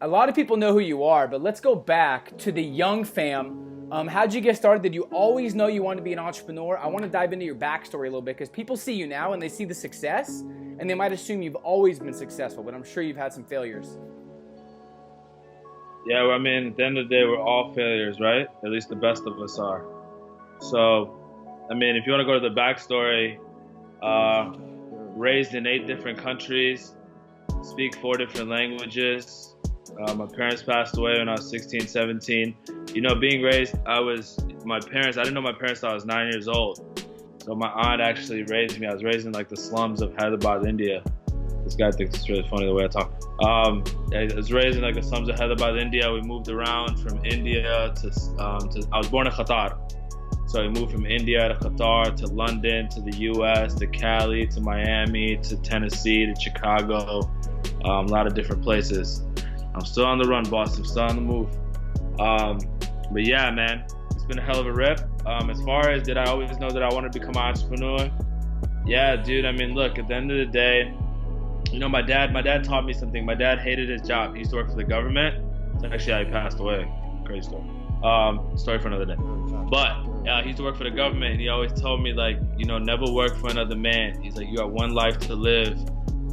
A lot of people know who you are, but let's go back to the young Fam. How'd you get started? Did you always know you wanted to be an entrepreneur? I want to dive into your backstory a little bit because people see you now and they see the success and they might assume you've always been successful, but I'm sure you've had some failures. Yeah, well, I mean, at the end of the day, we're all failures, right? At least the best of us are. So, I mean, if you want to go to the backstory, raised in 8 different countries, speak 4 different languages. My parents passed away when I was 16, 17. You know, being raised, I didn't know my parents till I was 9 years old. So my aunt actually raised me. I was raised in like the slums of Hyderabad, India. This guy thinks it's really funny the way I talk. I was raised in like the slums of Hyderabad, India. We moved around from India I was born in Qatar. So we moved from India to Qatar to London to the US to Cali to Miami to Tennessee to Chicago, a lot of different places. I'm still on the run, boss. I'm still on the move. But yeah, man, it's been a hell of a rip. As far as did I always know that I wanted to become an entrepreneur? Yeah, dude. I mean, look, at the end of the day, you know, my dad taught me something. My dad hated his job. He used to work for the government. So actually, he passed away. Crazy story. Story for another day. But he used to work for the government, and he always told me, like, you know, never work for another man. He's like, you got one life to live.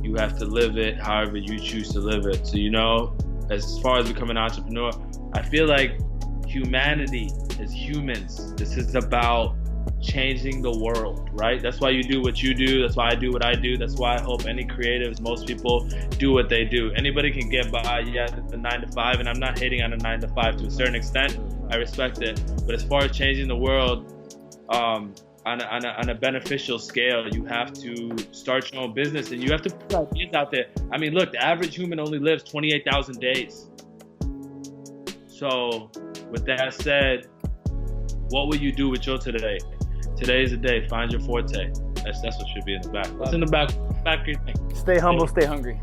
You have to live it however you choose to live it. So, you know, as far as becoming an entrepreneur, I feel like humanity as humans, this is about changing the world, right? That's why you do what you do. That's why I do what I do. That's why I hope any creatives, most people do what they do. Anybody can get by, yeah, the 9 to 5, and I'm not hating on a 9 to 5 to a certain extent. I respect it. But as far as changing the world, on a beneficial scale, you have to start your own business and you have to put ideas out there. I mean, look, the average human only lives 28,000 days. So with that said, what will you do with your today? Today is the day. Find your forte. That's what should be in the back. What's in the back? Back your thing. Stay humble, stay hungry.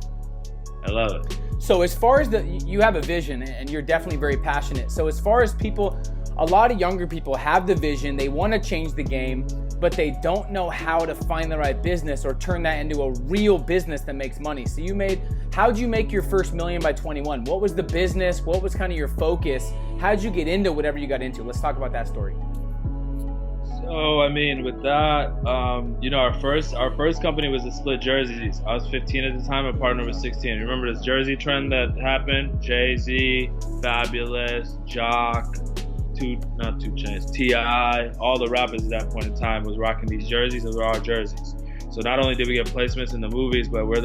I love it. So as far as you have a vision and you're definitely very passionate. So as far as people, a lot of younger people have the vision, they want to change the game, but they don't know how to find the right business or turn that into a real business that makes money. So how'd you make your first million by 21? What was the business? What was kind of your focus? How'd you get into whatever you got into? Let's talk about that story. So, I mean, with that, you know, our first company was the split jerseys. I was 15 at the time. My partner was 16. Remember this jersey trend that happened? Jay-Z, Fabulous, Jock, not 2 Chainz, T.I., all the rappers at that point in time was rocking these jerseys. Those were our jerseys. So not only did we get placements in the movies, but we're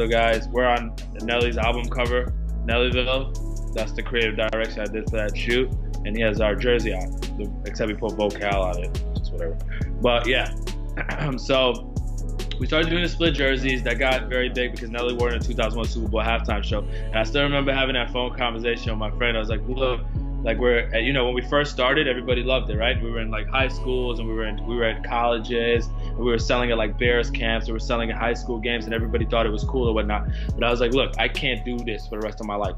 on Nelly's album cover, Nellyville. That's the creative direction I did for that shoot. And he has our jersey on, except we put vocal on it, just whatever. But yeah, so we started doing the split jerseys. That got very big because Nelly wore it in the 2001 Super Bowl halftime show. And I still remember having that phone conversation with my friend. I was like, look, like you know, when we first started, everybody loved it, right? We were in like high schools and we were at colleges. And we were selling at like Bears camps. We were selling at high school games and everybody thought it was cool or whatnot. But I was like, look, I can't do this for the rest of my life.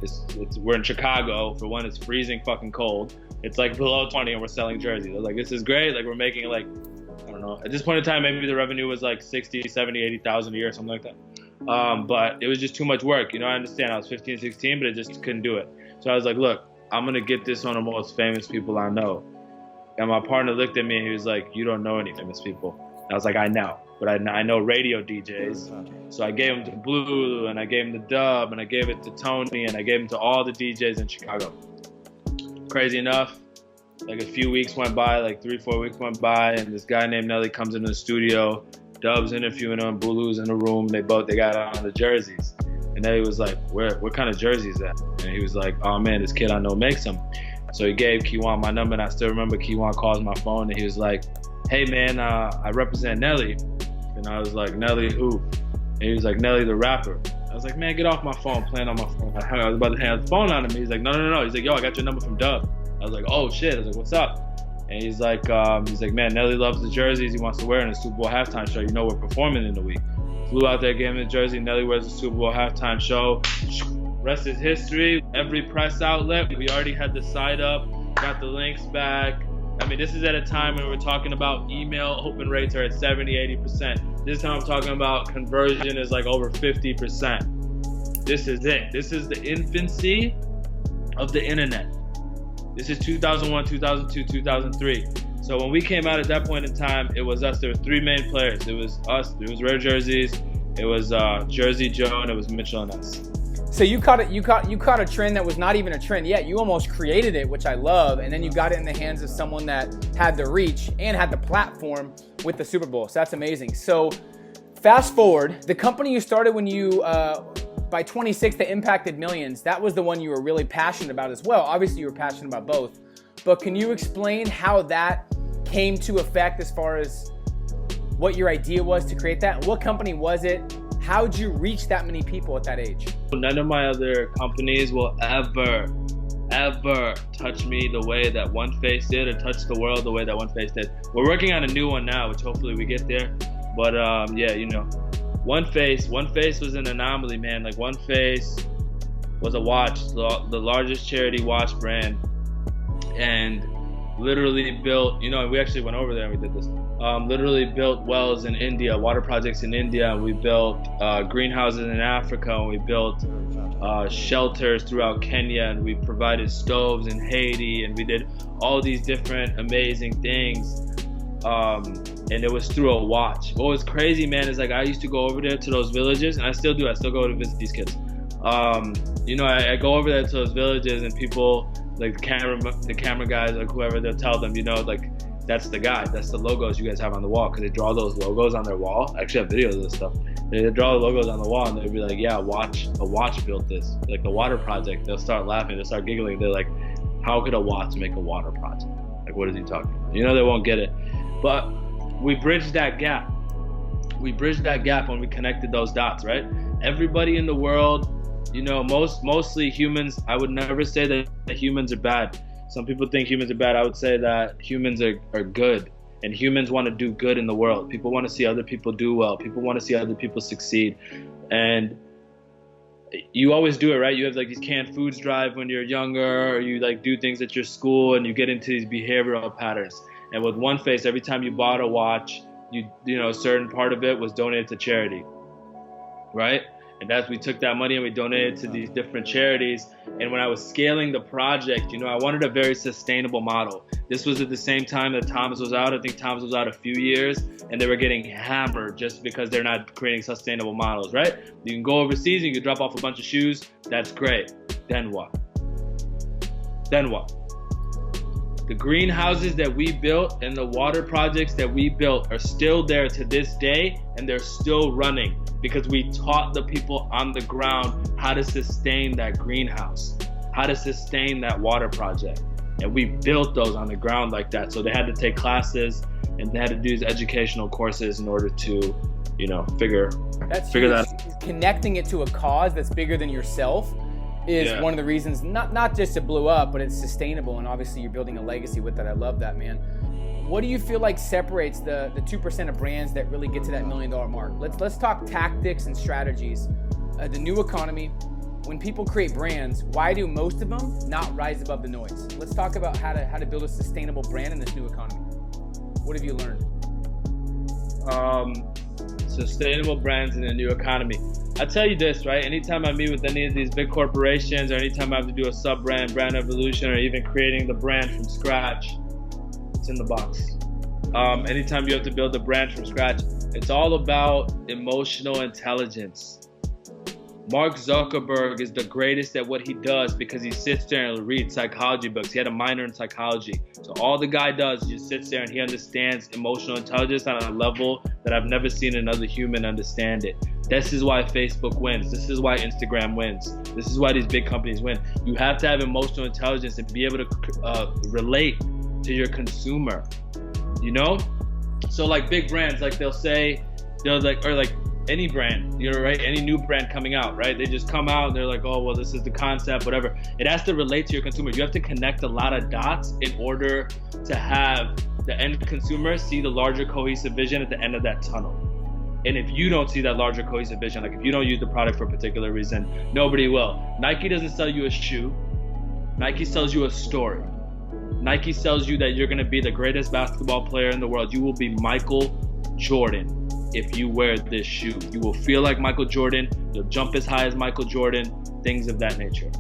We're in Chicago. For one, it's freezing fucking cold. It's like below 20 and we're selling jerseys. I was like, this is great. Like we're making like, I don't know. At this point in time, maybe the revenue was like 60, 70, 80,000 a year, something like that. But it was just too much work. You know, I understand I was 15, 16, but I just couldn't do it. So I was like, look, I'm going to get this on the most famous people I know. And my partner looked at me and he was like, you don't know any famous people. And I was like, I know, but I know radio DJs. So I gave him to Blue and I gave him to Dub and I gave it to Tony and I gave him to all the DJs in Chicago. Crazy enough, like a few weeks went by, like 3-4 weeks went by, and this guy named Nelly comes into the studio. Dub's interviewing him, Bulu's in the room. They got on the jerseys. And Nelly was like, what kind of jerseys is that? And he was like, oh man, this kid I know makes them. So he gave Kiwan my number, and I still remember Kiwan calls my phone, and he was like, hey man, I represent Nelly. And I was like, Nelly who? And he was like, Nelly the rapper. I was like, man, get off my phone, playing on my phone. I was about to hand the phone on him. He's like, no. He's like, yo, I got your number from Dub. I was like, oh shit. I was like, what's up? And he's like, man, Nelly loves the jerseys. He wants to wear it in the Super Bowl halftime show. You know, we're performing in the week. Flew out there, gave him the jersey. Nelly wears the Super Bowl halftime show. Rest is history. Every press outlet, we already had the site up, got the links back. I mean, this is at a time when we're talking about email open rates are at 70, 80%. This time I'm talking about conversion is like over 50%. This is it. This is the infancy of the internet. This is 2001, 2002, 2003. So when we came out at that point in time, it was us. There were three main players. It was us. It was Rare Jerseys. It was Jersey Joe, and it was Mitchell and us. So you caught a trend that was not even a trend yet. You almost created it, which I love, and then you got it in the hands of someone that had the reach and had the platform with the Super Bowl. So that's amazing. So fast forward, the company you started when you by 26 that impacted millions, that was the one you were really passionate about as well. Obviously, you were passionate about both. But can you explain how that came to effect as far as what your idea was to create that? What company was it? How'd you reach that many people at that age? None of my other companies will ever touch me the way that One Face did, or touch the world the way that One Face did. We're working on a new one now, which hopefully we get there. But yeah, you know, One Face was an anomaly, man. Like, One Face was a watch, the largest charity watch brand, and literally built, you know, we actually went over there and we did this. Literally built wells in India, water projects in India, and we built greenhouses in Africa, and we built shelters throughout Kenya, and we provided stoves in Haiti, and we did all these different amazing things. And it was through a watch. What was crazy, man, is like I used to go over there to those villages, and I still do. I still go to visit these kids. You know, I go over there to those villages, and people, like the camera guys, like whoever, they'll tell them, you know, like, that's the guy, that's the logos you guys have on the wall, because they draw those logos on their wall. I actually have videos of this stuff. They draw the logos on the wall, and they'll be like, yeah, a watch built this. Like the water project, they'll start laughing, they'll start giggling. They're like, how could a watch make a water project? Like, what is he talking about? You know, they won't get it. But we bridged that gap. We bridged that gap when we connected those dots, right? Everybody in the world, you know, mostly humans. I would never say that humans are bad. Some people think humans are bad. I would say that humans are good, and humans want to do good in the world. People want to see other people do well. People want to see other people succeed. And you always do it, right? You have like these canned foods drive when you're younger, or you like do things at your school, and you get into these behavioral patterns. And with One Face, every time you bought a watch, you know, a certain part of it was donated to charity, right? And we took that money and we donated to these different charities. And when I was scaling the project, you know, I wanted a very sustainable model. This was at the same time that Thomas was out. I think Thomas was out a few years, and they were getting hammered just because they're not creating sustainable models, right? You can go overseas, you can drop off a bunch of shoes. That's great. Then what? Then what? The greenhouses that we built and the water projects that we built are still there to this day, and they're still running because we taught the people on the ground how to sustain that greenhouse, how to sustain that water project. And we built those on the ground like that. So they had to take classes and they had to do these educational courses in order to, you know, figure that out. Connecting it to a cause that's bigger than yourself is one of the reasons, not just it blew up, but it's sustainable, and obviously you're building a legacy with that. I love that, man. What do you feel like separates the 2% of brands that really get to that $1 million mark? Let's talk tactics and strategies. The new economy, when people create brands, why do most of them not rise above the noise? Let's talk about how to build a sustainable brand in this new economy. What have you learned? Sustainable brands in a new economy. I tell you this, right? Anytime I meet with any of these big corporations, or anytime I have to do a sub-brand, brand evolution, or even creating the brand from scratch, it's in the box. Anytime you have to build a brand from scratch, it's all about emotional intelligence. Mark Zuckerberg is the greatest at what he does because he sits there and reads psychology books. He had a minor in psychology. So all the guy does is just sits there and he understands emotional intelligence on a level that I've never seen another human understand it. This is why Facebook wins. This is why Instagram wins. This is why these big companies win. You have to have emotional intelligence and be able to relate to your consumer, you know? So like big brands, like they'll like, or like any brand, you know, right? Any new brand coming out, right? They just come out and they're like, oh, well, this is the concept, whatever. It has to relate to your consumer. You have to connect a lot of dots in order to have the end consumer see the larger cohesive vision at the end of that tunnel. And if you don't see that larger cohesive vision, like if you don't use the product for a particular reason, nobody will. Nike doesn't sell you a shoe. Nike sells you a story. Nike sells you that you're going to be the greatest basketball player in the world. You will be Michael Jordan if you wear this shoe. You will feel like Michael Jordan. You'll jump as high as Michael Jordan, things of that nature.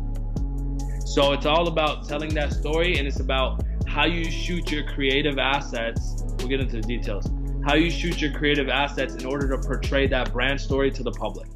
So it's all about telling that story, and it's about how you shoot your creative assets. We'll get into the details. How you shoot your creative assets in order to portray that brand story to the public.